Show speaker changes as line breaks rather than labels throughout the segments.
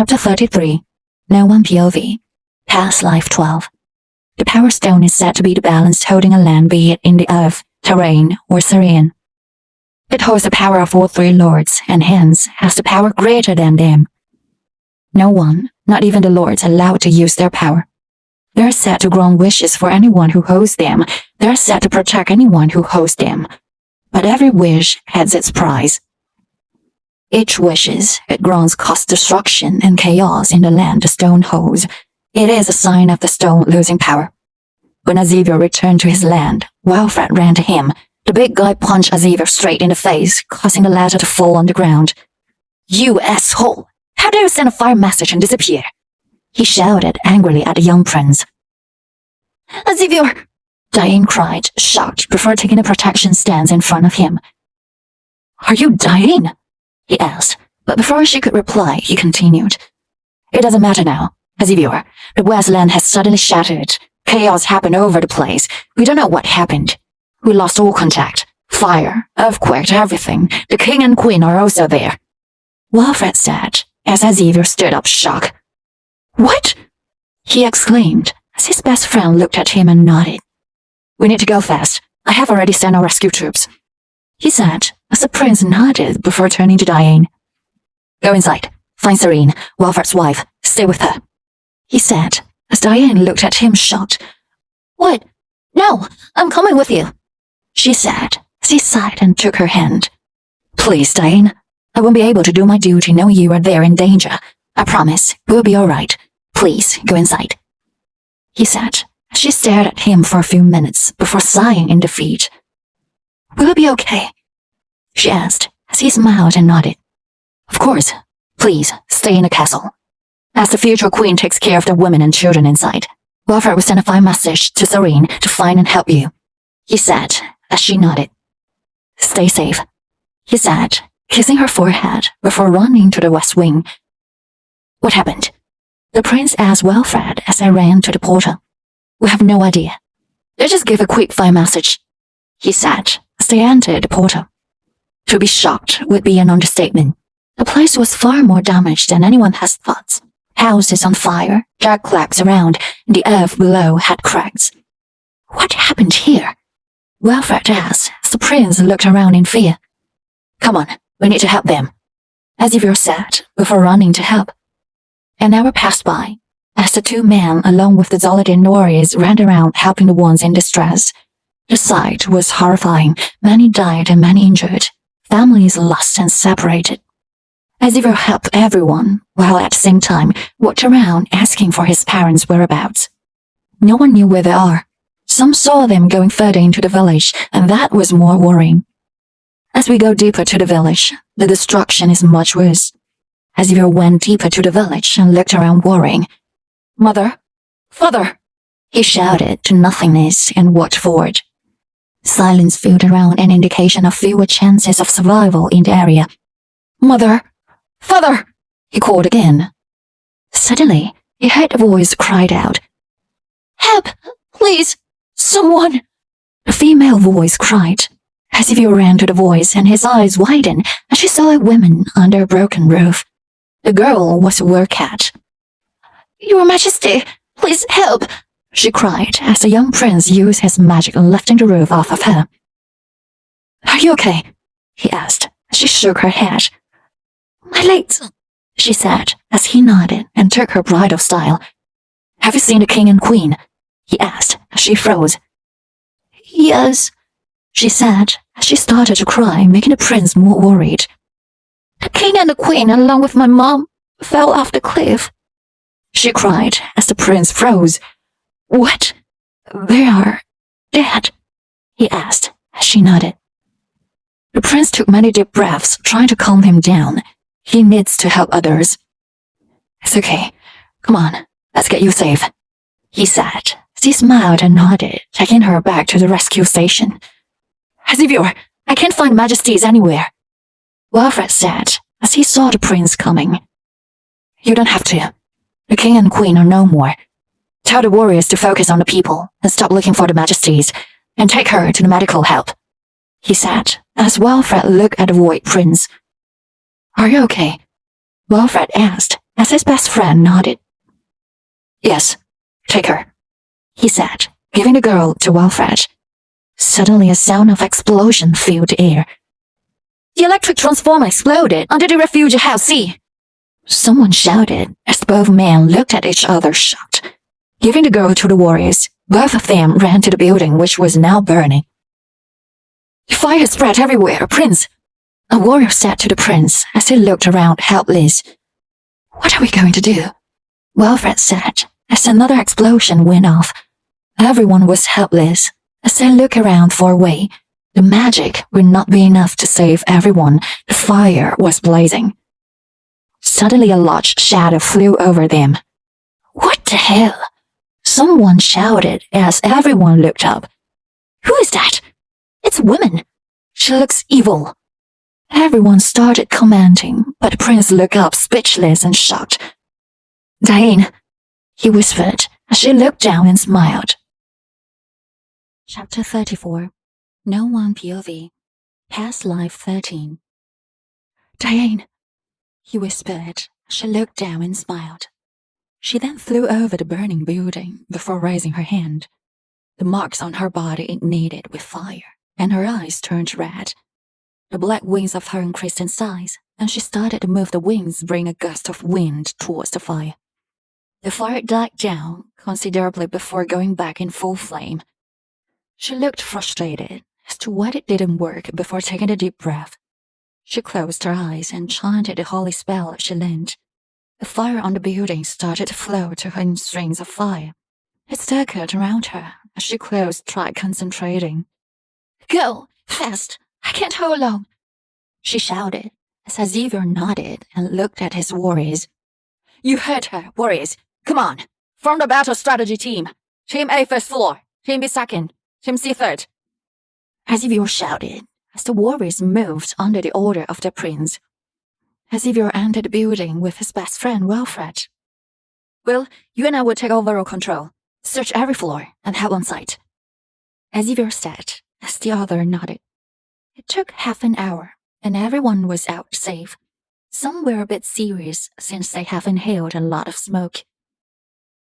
Chapter 33. No One POV. Past Life 12. The Power Stone is said to be the balance holding a land, be it in the earth, terrain, or serene. It holds the power of all three lords, and hence has the power greater than them. No one, not even the lords, allowed to use their power. They are said to grant wishes for anyone who holds them. They are said to protect anyone who holds them. But every wish has its price. Each wishes it grants cause destruction and chaos in the land the stone holds. It is a sign of the stone losing power. When Azivir returned to his land, Wilfred ran to him. The big guy punched Azivir straight in the face, causing the latter to fall on the ground. "You asshole! How dare you send a fire message and disappear?" He shouted angrily at the young prince. "Azivir!" Diane cried, shocked, before taking a protection stance in front of him. "Are you dying?" he asked, but before she could reply, he continued. "It doesn't matter now, Azivir. The Westland has suddenly shattered. Chaos happened over the place. We don't know what happened. We lost all contact. Fire, earthquake, everything. The king and queen are also there," Wilfred said, as Azivir stood up shocked. "What?" he exclaimed, as his best friend looked at him and nodded. "We need to go fast. I have already sent our rescue troops," he said, as the prince nodded before turning to Diane. "Go inside. Find Serene, Wilfred's wife. Stay with her," he said, as Diane looked at him shocked. "What? No, I'm coming with you," she said, as he sighed and took her hand. "Please, Diane. I won't be able to do my duty knowing you are there in danger. I promise, we'll be all right. Please, go inside," he said, as she stared at him for a few minutes before sighing in defeat. "Will it be okay?" she asked, as he smiled and nodded. "Of course. Please, stay in the castle. As the future queen takes care of the women and children inside, Wilfred will send a fire message to Serene to find and help you," he said, as she nodded. "Stay safe," he said, kissing her forehead before running to the west wing. "What happened?" the prince asked Wilfred as I ran to the portal. "We have no idea. They just gave a quick fire message," he said, as they entered the portal. To be shocked would be an understatement. The place was far more damaged than anyone has thought. Houses on fire, dark clouds around, and the earth below had cracks. "What happened here?" Wilfred asked, as the prince looked around in fear. "Come on, we need to help them," Azivir said, before running to help. An hour passed by, as the two men, along with the Zolodin warriors, ran around helping the ones in distress. The sight was horrifying. Many died and many injured. Families lost and separated. Azivir helped everyone, while at the same time walked around asking for his parents' whereabouts. No one knew where they are. Some saw them going further into the village, and that was more worrying. As we go deeper to the village, the destruction is much worse. Azivir went deeper to the village and looked around worrying. "Mother! Father!" he shouted to nothingness and walked forward. Silence filled around, an indication of fewer chances of survival in the area. "Mother! Father!" he called again. Suddenly, he heard a voice cried out. "Help! Please! Someone!" The female voice cried. Azivir ran to the voice, and his eyes widened as she saw a woman under a broken roof. The girl was a wercat. "Your Majesty, please help!" she cried as the young prince used his magic lifting the roof off of her. "Are you okay?" he asked as she shook her head. "My legs," she said as he nodded and took her bridal style. "Have you seen the king and queen?" he asked as she froze. "Yes," she said as she started to cry, making the prince more worried. "The king and the queen, along with my mom, fell off the cliff," she cried as the prince froze. "What? They are dead?" he asked as she nodded. The prince took many deep breaths, trying to calm him down. He needs to help others. "It's okay. Come on, let's get you safe," he said as he smiled and nodded, taking her back to the rescue station. "Azivir, I can't find Majesties anywhere," Wilfred said as he saw the prince coming. "You don't have to. The king and queen are no more. Tell the warriors to focus on the people and stop looking for the Majesties, and take her to the medical help," he said, as Wilfred looked at the Void Prince. "Are you okay?" Wilfred asked as his best friend nodded. Yes, take her, he said, giving the girl to Wilfred. Suddenly a sound of explosion filled the air. The electric transformer exploded under the refugee house, see? Someone shouted as both men looked at each other shocked. Giving the girl to the warriors, both of them ran to the building which was now burning. The fire has spread everywhere, Prince, a warrior said to the prince as he looked around helpless. What are we going to do? Wilfred said as another explosion went off. Everyone was helpless as they looked around for a way. The magic would not be enough to save everyone. The fire was blazing. Suddenly a large shadow flew over them. What the hell? Someone shouted as everyone looked up. Who is that? It's a woman. She looks evil. Everyone started commenting, but the prince looked up speechless and shocked. Diane, he whispered as she looked down and smiled. Chapter 34. No One POV. Past Life 13. Diane, he whispered as she looked down and smiled. She then flew over the burning building before raising her hand. The marks on her body ignited with fire, and her eyes turned red. The black wings of her increased in size, and she started to move the wings, bringing a gust of wind towards the fire. The fire died down considerably before going back in full flame. She looked frustrated as to why it didn't work before taking a deep breath. She closed her eyes and chanted the holy spell as she leaned. The fire on the building started to flow to her in strings of fire. It circled around her as she tried concentrating. Go, fast! I can't hold long, she shouted as Azivir nodded and looked at his warriors. You heard her, warriors. Come on, form the battle strategy team. Team A first floor, Team B second, Team C third. Azivir shouted as the warriors moved under the order of the prince. Azivir entered the building with his best friend Wilfred. Well, you and I will take overall control. Search every floor and help on site, Azivir said as the other nodded. It took half an hour, and everyone was out safe. Some were a bit serious since they have inhaled a lot of smoke.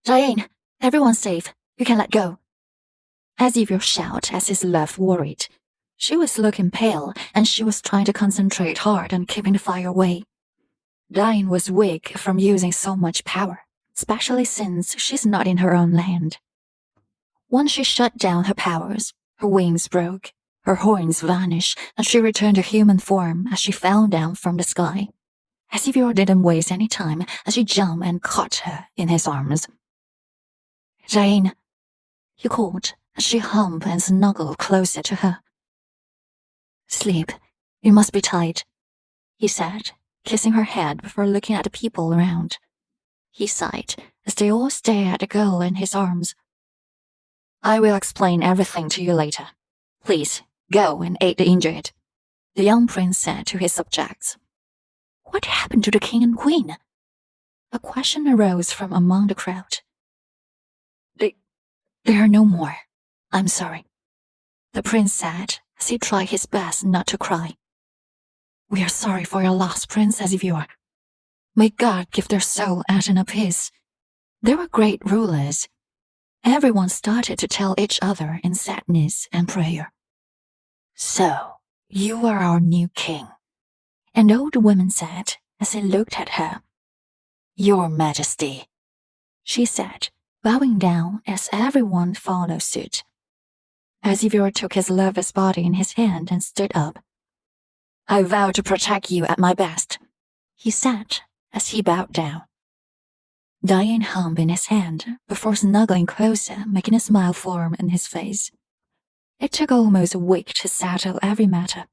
Diane, everyone's safe. You can let go, Azivir shouted as his love worried. She was looking pale, and she was trying to concentrate hard on keeping the fire away. Diane was weak from using so much power, especially since she's not in her own land. Once she shut down her powers, her wings broke. Her horns vanished, and she returned to human form as she fell down from the sky. Azivir didn't waste any time as he jumped and caught her in his arms. Diane, he called as she humped and snuggled closer to her. Sleep, you must be tired, he said, kissing her head before looking at the people around. He sighed as they all stared at the girl in his arms. I will explain everything to you later. Please, go and aid the injured, the young prince said to his subjects. What happened to the king and queen? A question arose from among the crowd. They are no more. I'm sorry, the prince said as he tried his best not to cry. We are sorry for your loss, Prince Azivir. May God give their soul eternal peace. They were great rulers. Everyone started to tell each other in sadness and prayer. So, you are our new king, an old woman said as he looked at her. Your Majesty, she said, bowing down as everyone followed suit. Azivir took his lover's body in his hand and stood up. I vow to protect you at my best, he said as he bowed down. Diane hummed in his hand before snuggling closer, making a smile form in his face. It took almost a week to settle every matter.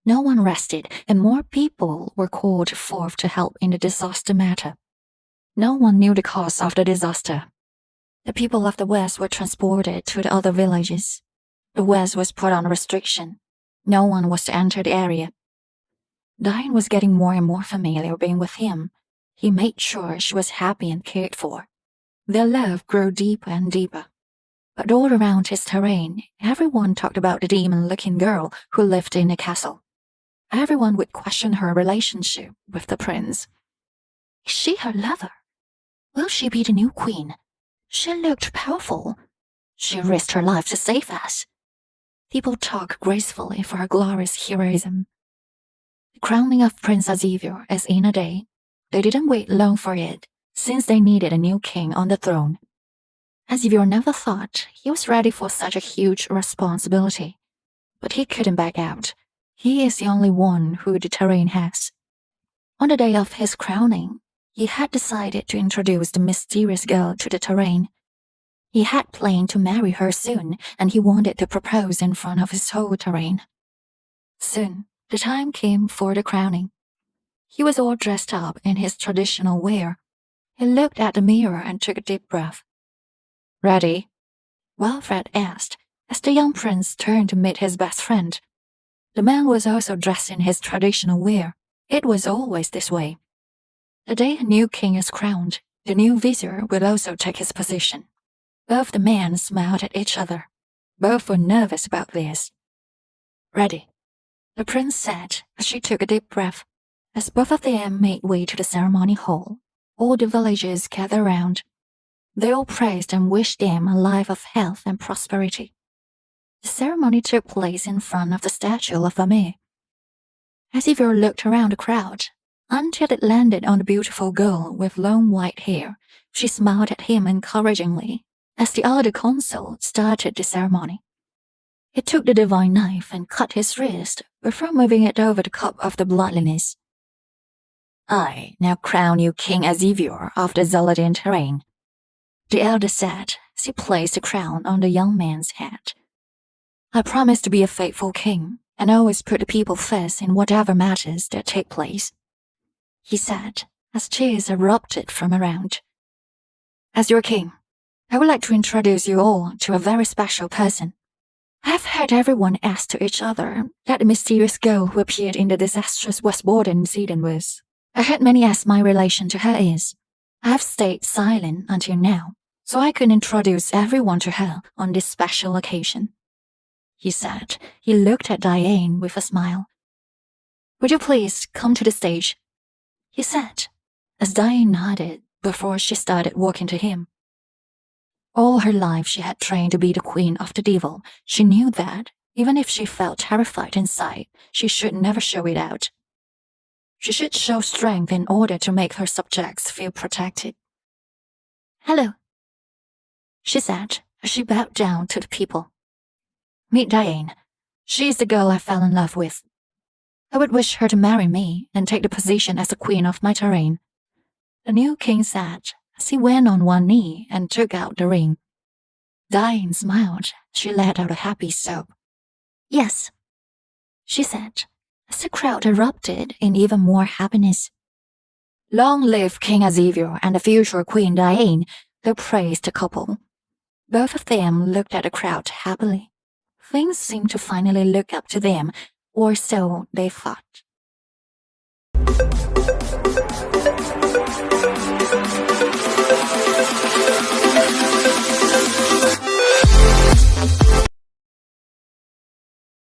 No one rested, and more people were called forth to help in the disaster matter. No one knew the cause of the disaster. The people of the West were transported to the other villages. The West was put on restriction. No one was to enter the area. Diane was getting more and more familiar being with him. He made sure she was happy and cared for. Their love grew deeper and deeper. But all around his terrain, everyone talked about the demon-looking girl who lived in the castle. Everyone would question her relationship with the prince. Is she her lover? Will she be the new queen? She looked powerful. She risked her life to save us. People talk gracefully for her glorious heroism. The crowning of Prince Azivir is in a day. They didn't wait long for it, since they needed a new king on the throne. Azivir never thought he was ready for such a huge responsibility. But he couldn't back out. He is the only one who the terrain has. On the day of his crowning, he had decided to introduce the mysterious girl to the terrain. He had planned to marry her soon, and he wanted to propose in front of his whole terrain. Soon, the time came for the crowning. He was all dressed up in his traditional wear. He looked at the mirror and took a deep breath. "Ready?" Wilfred asked, as the young prince turned to meet his best friend. The man was also dressed in his traditional wear. It was always this way. The day a new king is crowned, the new vizier will also take his position. Both the men smiled at each other. Both were nervous about this. "Ready," the prince said as she took a deep breath. As both of them made way to the ceremony hall, all the villagers gathered round. They all praised and wished them a life of health and prosperity. The ceremony took place in front of the statue of Amir. Azivir looked around the crowd until it landed on the beautiful girl with long white hair. She smiled at him encouragingly as the elder consul started the ceremony. He took the divine knife and cut his wrist before moving it over the cup of the bloodliness. "I now crown you King Azivir of the Zolodin terrain," the elder said as he placed the crown on the young man's head. "I promise to be a faithful king and always put the people first in whatever matters that take place," he said as cheers erupted from around. "As your king, I would like to introduce you all to a very special person. I have heard everyone ask to each other that the mysterious girl who appeared in the disastrous Westborden incident was. I heard many ask my relation to her is. I have stayed silent until now, so I can introduce everyone to her on this special occasion," he said. He looked at Diane with a smile. "Would you please come to the stage?" he said, as Diane nodded before she started walking to him. All her life she had trained to be the queen of the devil. She knew that, even if she felt terrified inside, she should never show it out. She should show strength in order to make her subjects feel protected. "Hello," she said as she bowed down to the people. "Meet Diane. She is the girl I fell in love with. I would wish her to marry me and take the position as the queen of my terrain," the new king said as he went on one knee and took out the ring. Diane smiled. She let out a happy sob. "Yes," she said as the crowd erupted in even more happiness. "Long live King Azivir and the future Queen Diane," they praised the couple. Both of them looked at the crowd happily. Things seemed to finally look up to them, or so they thought.